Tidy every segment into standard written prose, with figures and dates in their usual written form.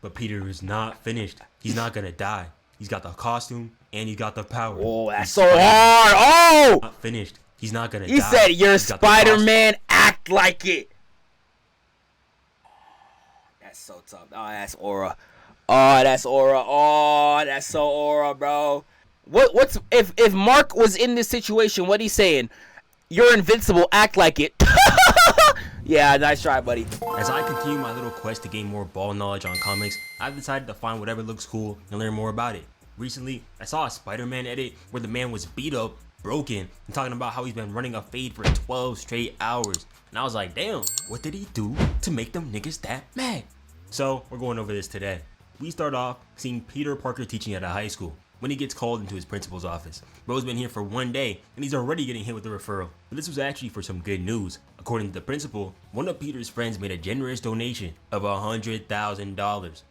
But Peter is not finished. He's not gonna die. He's got the costume and he's got the power. Oh, that's He's so hard. Oh! not finished. He's not gonna die. He said, "You're He's got the Spider-Man. Act like it." That's so tough. Oh, that's aura. Oh, that's aura. Oh, that's so aura, bro. What's if Mark was in this situation? What he's saying? You're invincible. Act like it. Yeah, nice try, buddy. As I continue my little quest to gain more ball knowledge on comics, I've decided to find whatever looks cool and learn more about it. Recently, I saw a Spider-Man edit where the man was beat up, broken, and talking about how he's been running a fade for 12 straight hours. And I was like, damn, what did he do to make them niggas that mad? So, we're going over this today. We start off seeing Peter Parker teaching at a high school when he gets called into his principal's office. Bro's been here for one day and he's already getting hit with a referral. But this was actually for some good news. According to the principal, one of Peter's friends made a generous donation of $100,000.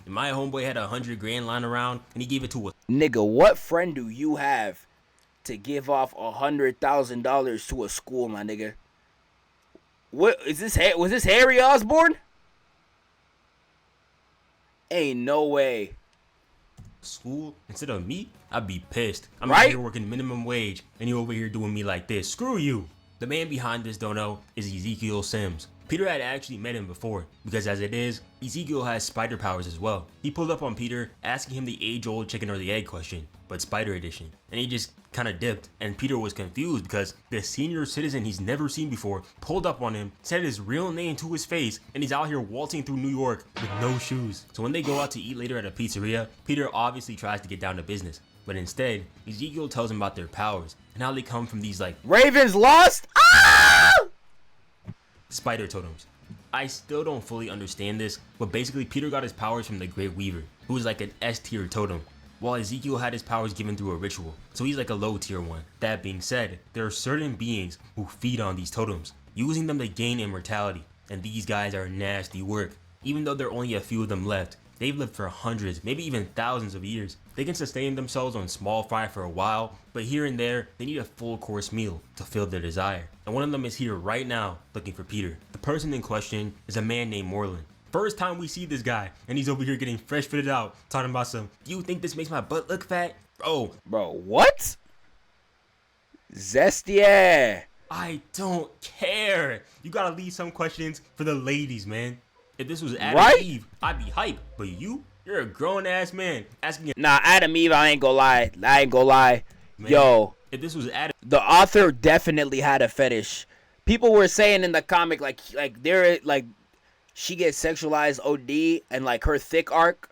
And my homeboy had $100 grand lying around and he gave it to a Nigga, what friend do you have to give off $100,000 to a school, my nigga? What is this? Was this Harry Osborn? Ain't no way. school instead of me. I'd be pissed. I'm right? out here working minimum wage and you over here doing me like this. Screw you. The man behind this dono is Ezekiel Sims. Peter had actually met him before, because as it is, Ezekiel has spider powers as well. He pulled up on Peter, asking him the age-old chicken or the egg question, but spider edition, and he just kinda dipped, and Peter was confused because the senior citizen he's never seen before pulled up on him, said his real name to his face, and he's out here waltzing through New York with no shoes. So when they go out to eat later at a pizzeria, Peter obviously tries to get down to business, but instead, Ezekiel tells him about their powers, and how they come from these like Ravens lost? Ah! spider totems. I still don't fully understand this, but basically Peter got his powers from the Great Weaver, who is like an S tier totem, while Ezekiel had his powers given through a ritual, so he's like a low tier one. That being said, there are certain beings who feed on these totems, using them to gain immortality, and these guys are nasty work. Even though there are only a few of them left, they've lived for hundreds, maybe even thousands of years. They can sustain themselves on small fry for a while, but here and there, they need a full course meal to fill their desire. And one of them is here right now, looking for Peter. The person in question is a man named Morlun. First time we see this guy, and he's over here getting fresh fitted out, talking about some, do you think this makes my butt look fat? Bro, what? Zesty. I don't care. You gotta leave some questions for the ladies, man. If this was Adam Right? and Eve, I'd be hype. But you're a grown ass man asking. Nah, Adam Eve, I ain't gonna lie. Man, Yo, if this was Adam, the author definitely had a fetish. People were saying in the comic like they're like she gets sexualized OD and like her thick arc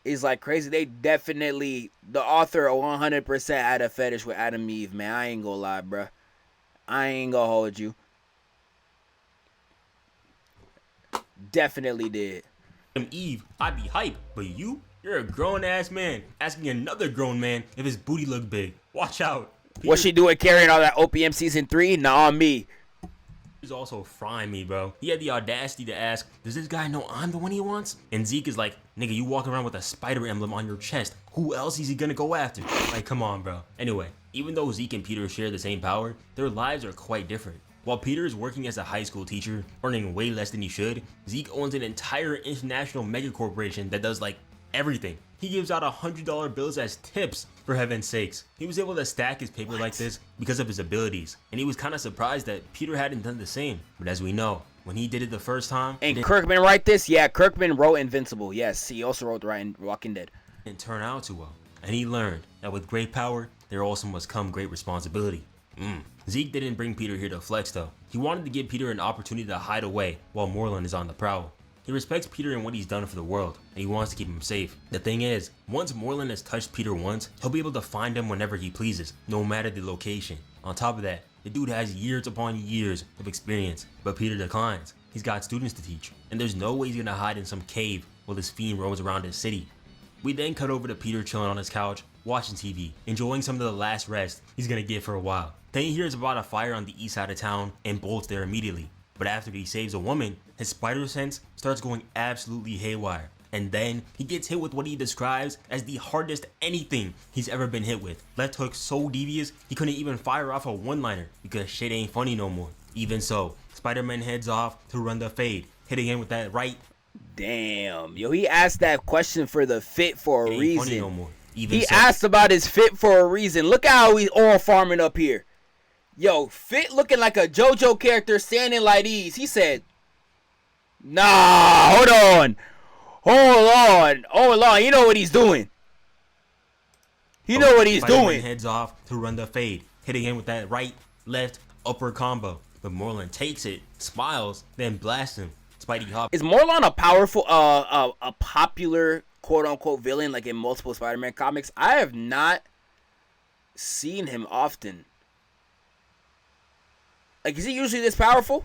is like crazy. They definitely, the author 100% had a fetish with Adam Eve, man. I ain't gonna lie, bruh. I ain't gonna hold you. Definitely did. Adam Eve, I'd be hype. But you're a grown ass man asking another grown man if his booty look big. Watch out. What's she doing carrying all that OPM season 3? Nah, on me. He's also frying me, bro. He had the audacity to ask, does this guy know I'm the one he wants? And Zeke is like, nigga, you walking around with a spider emblem on your chest. Who else is he gonna go after? Like, come on, bro. Anyway, even though Zeke and Peter share the same power, their lives are quite different. While Peter is working as a high school teacher, earning way less than he should, Zeke owns an entire international mega corporation that does like everything. He gives out $100 bills as tips, for heaven's sakes. He was able to stack his paper like this because of his abilities, and he was kind of surprised that Peter hadn't done the same. But as we know, when he did it the first time, And Kirkman write this? Yeah, Kirkman wrote Invincible. Yes, he also wrote Walking Dead. it didn't turn out too well. And he learned that with great power, there also must come great responsibility. Zeke didn't bring Peter here to flex though. He wanted to give Peter an opportunity to hide away while Morlun is on the prowl. He respects Peter and what he's done for the world, and he wants to keep him safe. The thing is, once Morlun has touched Peter once, he'll be able to find him whenever he pleases, no matter the location. On top of that, the dude has years upon years of experience, but Peter declines. He's got students to teach, and there's no way he's gonna hide in some cave while this fiend roams around his city. We then cut over to Peter chilling on his couch, watching TV, enjoying some of the last rest he's gonna get for a while. Then he hears about a fire on the east side of town and bolts there immediately. But after he saves a woman, his spider sense starts going absolutely haywire. And then he gets hit with what he describes as the hardest anything he's ever been hit with. Left hook so devious, he couldn't even fire off a one-liner because shit ain't funny no more. Even so, Spider-Man heads off to run the fade, hitting him with that right Damn. Yo, he asked that question for the fit for a It ain't reason. funny no more. Even He so, asked about his fit for a reason. Look at how he's all farming up here. Yo, fit looking like a JoJo character standing like these. He said, nah, hold on. You know what he's doing. Spider-Man heads off to run the fade, hitting him with that right, left, upper combo. But Morlun takes it, smiles, then blasts him. Spidey hops. Is Morlun a powerful, a popular quote unquote villain like in multiple Spider-Man comics? I have not seen him often. Like, is he usually this powerful?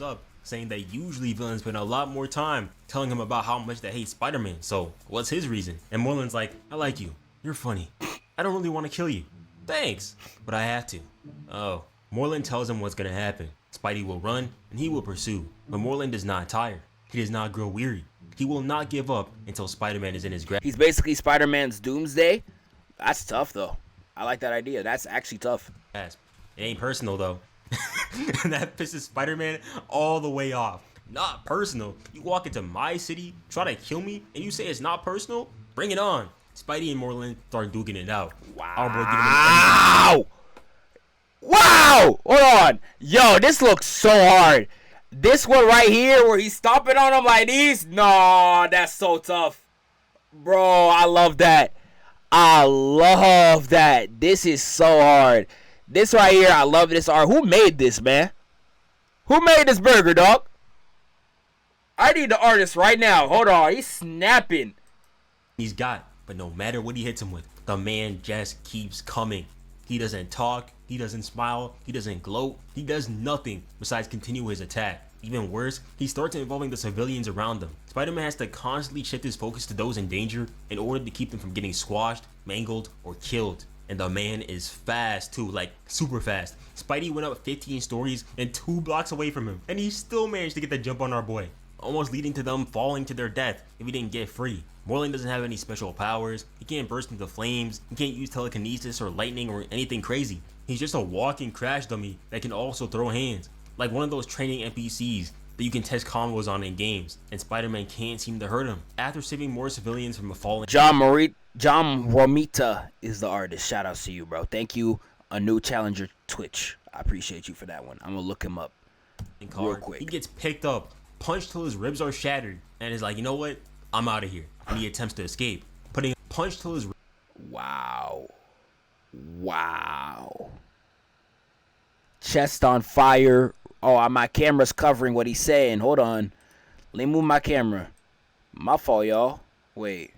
Up, saying that usually villains spend a lot more time telling him about how much they hate Spider-Man. So what's his reason? And Morlun's like, I like you. You're funny. I don't really want to kill you. Thanks, but I have to. Oh, Morlun tells him what's gonna happen. Spidey will run and he will pursue, but Morlun does not tire. He does not grow weary. He will not give up until Spider-Man is in his grasp. He's basically Spider-Man's doomsday. That's tough though. I like that idea. That's actually tough. It ain't personal though. That pisses Spider-Man all the way off. Not personal. You walk into my city, try to kill me, and you say it's not personal? Bring it on. Spidey and Morlun start duking it out. Wow. Wow. Hold on. Yo, this looks so hard. This one right here where he's stomping on him like these. No, that's so tough. Bro, I love that. This is so hard. This right here, I love this art. Who made this, man? Who made this burger, dog? I need the artist right now. Hold on. He's snapping. He's got, but no matter what he hits him with, the man just keeps coming. He doesn't talk. He doesn't smile. He doesn't gloat. He does nothing besides continue his attack. Even worse, he starts involving the civilians around him. Spider-Man has to constantly shift his focus to those in danger in order to keep them from getting squashed, mangled, or killed. And the man is fast too, like super fast. Spidey went up 15 stories and 2 blocks away from him, and he still managed to get the jump on our boy, almost leading to them falling to their death if he didn't get free. Morlun doesn't have any special powers. He can't burst into flames. He can't use telekinesis or lightning or anything crazy. He's just a walking crash dummy that can also throw hands, like one of those training NPCs that you can test combos on in games, and Spider-Man can't seem to hurt him. After saving more civilians from a falling... John Romita is the artist. Shout out to you, bro. Thank you. A new challenger Twitch. I appreciate you for that one. I'm gonna look him up real quick. He gets picked up, punched till his ribs are shattered, and is like, you know what? I'm out of here. And he attempts to escape, putting a punch till his... Wow. Chest on fire. Oh, my camera's covering what he's saying. Hold on. Let me move my camera. My fault, y'all. Wait.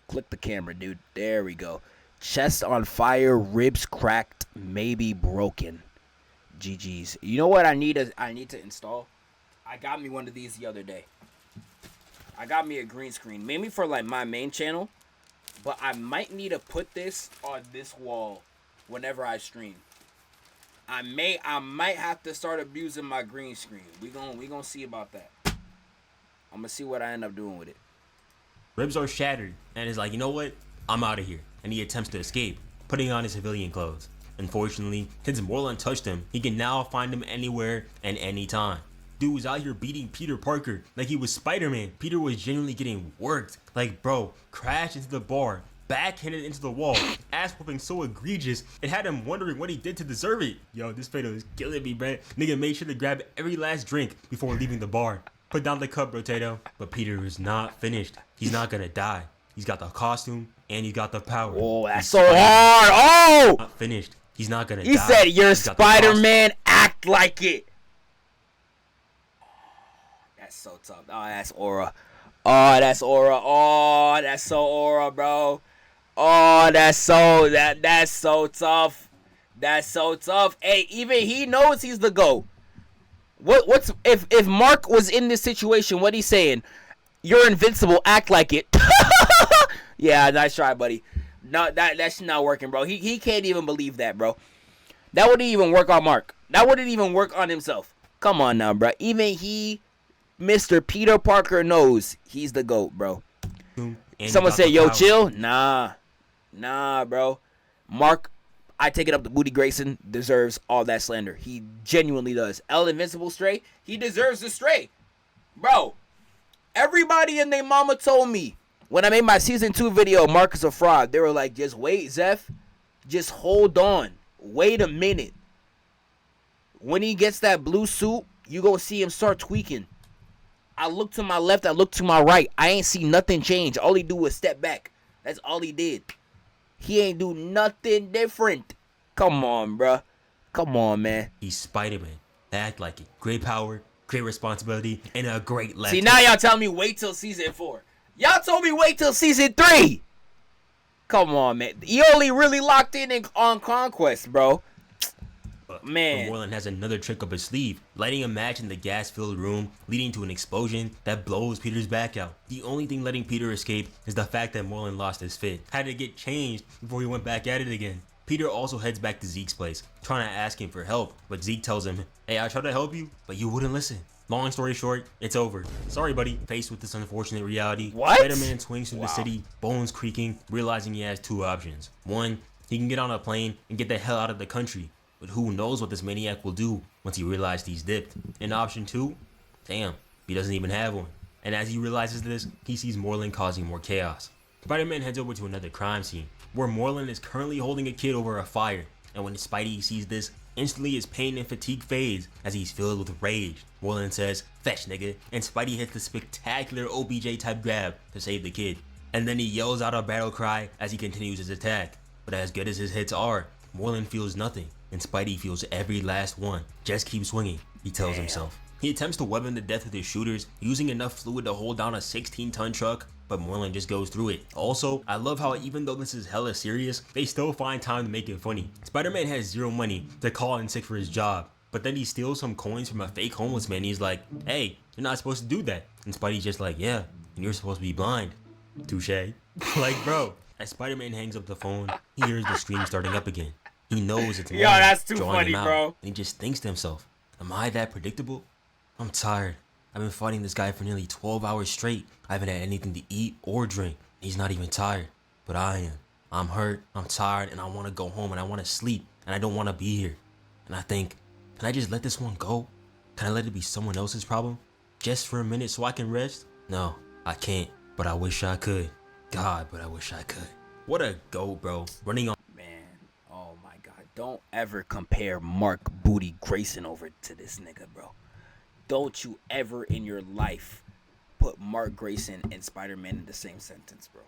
Click the camera, dude. There we go. Chest on fire, ribs cracked, maybe broken. GG's. You know what I need to install? I got me one of these the other day. I got me a green screen. Maybe for like my main channel. But I might need to put this on this wall whenever I stream. I might have to start abusing my green screen. We gonna see about that. I'm gonna see what I end up doing with it. Ribs are shattered, and is like, you know what? I'm out of here. And he attempts to escape, putting on his civilian clothes. Unfortunately, since Morlun touched him, he can now find him anywhere and anytime. Dude was out here beating Peter Parker like he was Spider-Man. Peter was genuinely getting worked. Like, bro, crashed into the bar, backhanded into the wall, ass whooping so egregious, it had him wondering what he did to deserve it. Yo, this fatal is killing me, man. Nigga made sure to grab every last drink before leaving the bar. Put down the cup, Rotato. But Peter is not finished. He's not gonna die. He's got the costume and he's got the power. Oh, that's so hard. Oh! Not finished. He's not gonna die. He said, "You're Spider-Man. Act like it." That's so tough. Oh, that's aura. Oh, that's aura. Oh, that's so aura, bro. Oh, that's so tough. That's so tough. Hey, even he knows he's the GOAT. What's if Mark was in this situation? What he's saying? You're invincible. Act like it. Yeah, nice try, buddy. No, that's not working, bro. He can't even believe that, bro. That wouldn't even work on Mark. That wouldn't even work on himself. Come on now, bro. Even he, Mr. Peter Parker, knows he's the GOAT, bro. Someone said, "Yo, chill." Nah, bro. Mark, I take it up to Booty Grayson, deserves all that slander. He genuinely does. El Invincible Stray, he deserves the stray. Bro, everybody and their mama told me when I made my season 2 video, Mark is a fraud. They were like, just wait, Zeph. Just hold on. Wait a minute. When he gets that blue suit, you gonna see him start tweaking. I look to my left, I look to my right. I ain't see nothing change. All he do was step back. That's all he did. He ain't do nothing different. Come on, bruh. Come on, man. He's Spider-Man. Act like it. Great power, great responsibility, and a great lesson. See, now y'all tell me wait till season 4. Y'all told me wait till season 3. Come on, man. You only really locked in on Conquest, bro. Man. But Morlun has another trick up his sleeve, lighting a match in the gas-filled room, leading to an explosion that blows Peter's back out. The only thing letting Peter escape is the fact that Morlun lost his fit, had to get changed before he went back at it again. Peter also heads back to Zeke's place, trying to ask him for help, but Zeke tells him, hey, I tried to help you, but you wouldn't listen. Long story short, it's over. Sorry, buddy. Faced with this unfortunate reality, what? Spider-Man swings through the city, bones creaking, realizing he has 2 options. 1, he can get on a plane and get the hell out of the country. But who knows what this maniac will do once he realizes he's dipped. And option 2, damn, he doesn't even have one. And as he realizes this, he sees Morlun causing more chaos. Spider-Man heads over to another crime scene, where Morlun is currently holding a kid over a fire. And when Spidey sees this, instantly his pain and fatigue fades as he's filled with rage. Morlun says, fetch nigga, and Spidey hits the spectacular OBJ type grab to save the kid. And then he yells out a battle cry as he continues his attack. But as good as his hits are, Morlun feels nothing. And Spidey feels every last one. Just keep swinging, he tells himself. He attempts to weapon to death with his shooters, using enough fluid to hold down a 16-ton truck, but Morlun just goes through it. Also, I love how even though this is hella serious, they still find time to make it funny. Spider-Man has 0 money to call in sick for his job, but then he steals some coins from a fake homeless man. He's like, hey, you're not supposed to do that. And Spidey's just like, yeah, and you're supposed to be blind. Touche. Like, bro. As Spider-Man hangs up the phone, he hears the scream starting up again. He knows it's Morlun. Yo, that's too drawing funny, him out, bro. and he just thinks to himself, am I that predictable? I'm tired. I've been fighting this guy for nearly 12 hours straight. I haven't had anything to eat or drink. He's not even tired, but I am. I'm hurt, I'm tired, and I want to go home, and I want to sleep, and I don't want to be here. And I think, can I just let this one go? Can I let it be someone else's problem? Just for a minute so I can rest? No, I can't, but I wish I could. God, but I wish I could. What a goat, bro. Running on. Don't ever compare Mark Booty Grayson over to this nigga, bro. Don't you ever in your life put Mark Grayson and Spider-Man in the same sentence, bro.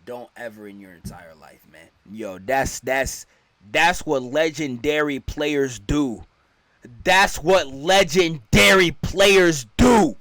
Don't ever in your entire life, man. Yo, that's what legendary players do. That's what legendary players do.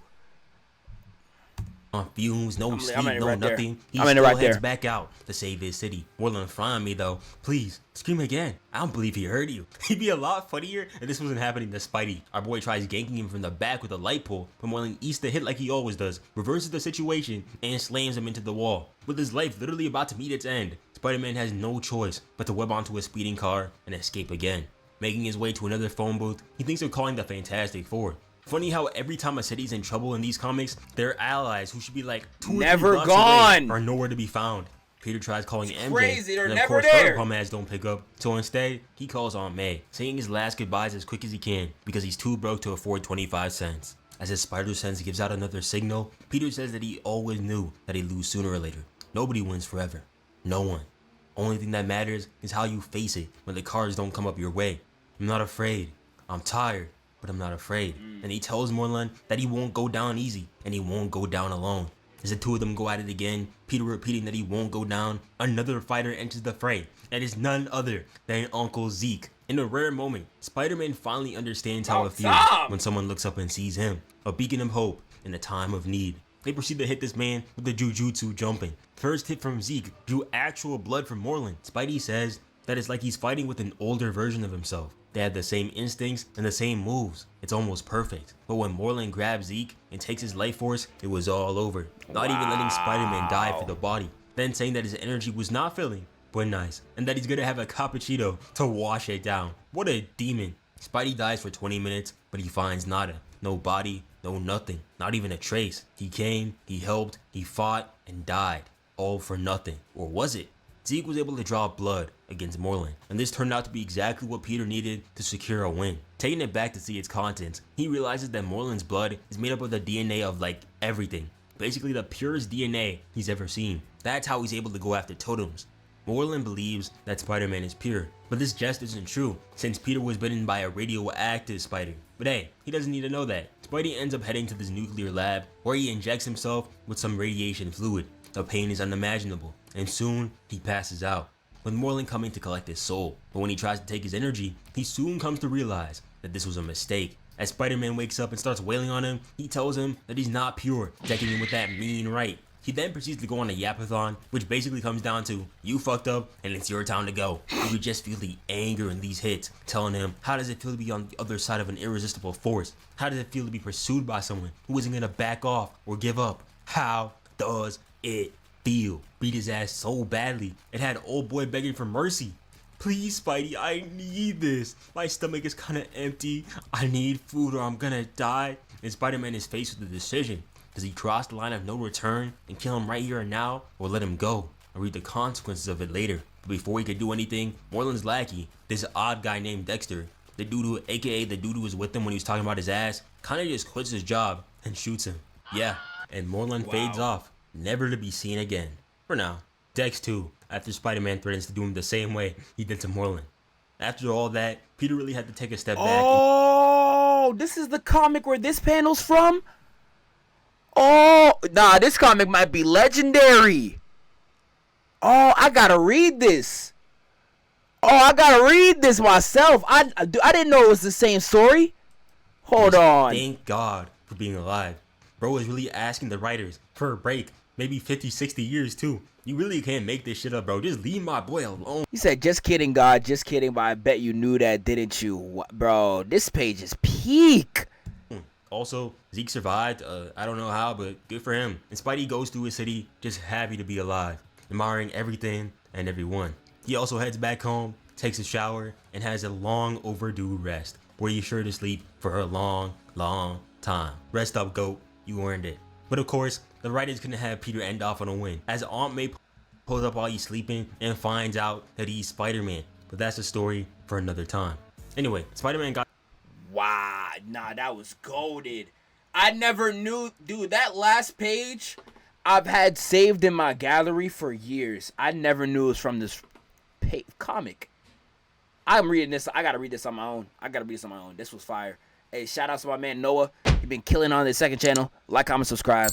On fumes, no sleep, no right nothing. He still still right heads there. back out to save his city. Morlun frying me though. Please, scream again. I don't believe he heard you. He'd be a lot funnier if this wasn't happening to Spidey. Our boy tries ganking him from the back with a light pole, but Morlun eats the hit like he always does, reverses the situation, and slams him into the wall. With his life literally about to meet its end, Spider-Man has no choice but to web onto a speeding car and escape again. Making his way to another phone booth, he thinks of calling the Fantastic Four. Funny how every time a city's in trouble in these comics, their allies, who should be like 2 or 3 blocks gone, away, are nowhere to be found. Peter tries calling MJ, crazy. They're and of never course there. her bum ass don't pick up. So instead, he calls Aunt May, saying his last goodbyes as quick as he can because he's too broke to afford 25 cents. As his spider sense gives out another signal, Peter says that he always knew that he'd lose sooner or later. Nobody wins forever. No one. Only thing that matters is how you face it when the cards don't come up your way. I'm not afraid. I'm tired, but I'm not afraid. And he tells Morlun that he won't go down easy, and he won't go down alone. As the two of them go at it again, Peter repeating that he won't go down, another fighter enters the fray. That is none other than Uncle Zeke. In a rare moment, Spider-Man finally understands how it feels when someone looks up and sees him, a beacon of hope in a time of need. They proceed to hit this man with the jujutsu jumping. First hit from Zeke drew actual blood from Morlun. Spidey says that it's like he's fighting with an older version of himself. They have the same instincts and the same moves. It's almost perfect. But when Morlun grabs Zeke and takes his life force, it was all over. Not even letting Spider-Man die for the body. Then saying that his energy was not filling, but nice. And that he's gonna have a cappuccino to wash it down. What a demon. Spidey dies for 20 minutes, but he finds nada. No body, no nothing. Not even a trace. He came, he helped, he fought, and died. All for nothing. Or was it? Zeke was able to draw blood against Morlun, and this turned out to be exactly what Peter needed to secure a win. Taking it back to see its contents, he realizes that Morlun's blood is made up of the DNA of like everything. Basically the purest DNA he's ever seen. That's how he's able to go after totems. Morlun believes that Spider-Man is pure, but this just isn't true since Peter was bitten by a radioactive spider. But hey, he doesn't need to know that. Spidey ends up heading to this nuclear lab where he injects himself with some radiation fluid. The pain is unimaginable, and soon he passes out, with Morlun coming to collect his soul. But when he tries to take his energy, he soon comes to realize that this was a mistake. As Spider-Man wakes up and starts wailing on him, he tells him that he's not pure, checking him with that mean right. He then proceeds to go on a yapathon, which basically comes down to, you fucked up and it's your time to go. You could just feel the anger in these hits, telling him, how does it feel to be on the other side of an irresistible force? How does it feel to be pursued by someone who isn't gonna back off or give up? How does it feel? Beat his ass so badly, it had old boy begging for mercy. Please, Spidey, I need this. My stomach is kinda empty. I need food or I'm gonna die. And Spider-Man is faced with a decision. Does he cross the line of no return and kill him right here and now, or let him go and reap the consequences of it later? But before he could do anything, Morlun's lackey, this odd guy named Dexter, the dude who, aka the dude who was with him when he was talking about his ass, kinda just quits his job and shoots him. Yeah, and Morlun fades off, never to be seen again. For now. Dex too, after Spider-Man threatens to do him the same way he did to Morlun. After all that, Peter really had to take a step back. Oh, this is the comic where this panel's from? Oh, nah, this comic might be legendary. Oh, I gotta read this. Oh, I gotta read this myself. I didn't know it was the same story. Hold on. Thank God for being alive. Bro is really asking the writers for a break. Maybe 50, 60 years too. You really can't make this shit up, bro. Just leave my boy alone. He said, just kidding, God. Just kidding, but I bet you knew that, didn't you? What, bro, this page is peak. Also, Zeke survived, I don't know how, but good for him. And Spidey goes through his city just happy to be alive, admiring everything and everyone. He also heads back home, takes a shower, and has a long overdue rest, where he's sure to sleep for a long, long time. Rest up, GOAT, you earned it. But of course, the writers couldn't have Peter end off on a win, as Aunt May pulls up while he's sleeping and finds out that he's Spider-Man. But that's a story for another time. Anyway, Spider-Man got... Wow, nah, that was goated. I never knew, dude, that last page I've had saved in my gallery for years. I never knew it was from this comic. I'm reading this. I gotta read this on my own. This was fire. Hey, shout out to my man Noah. He been killing on his second channel. Like, comment, subscribe.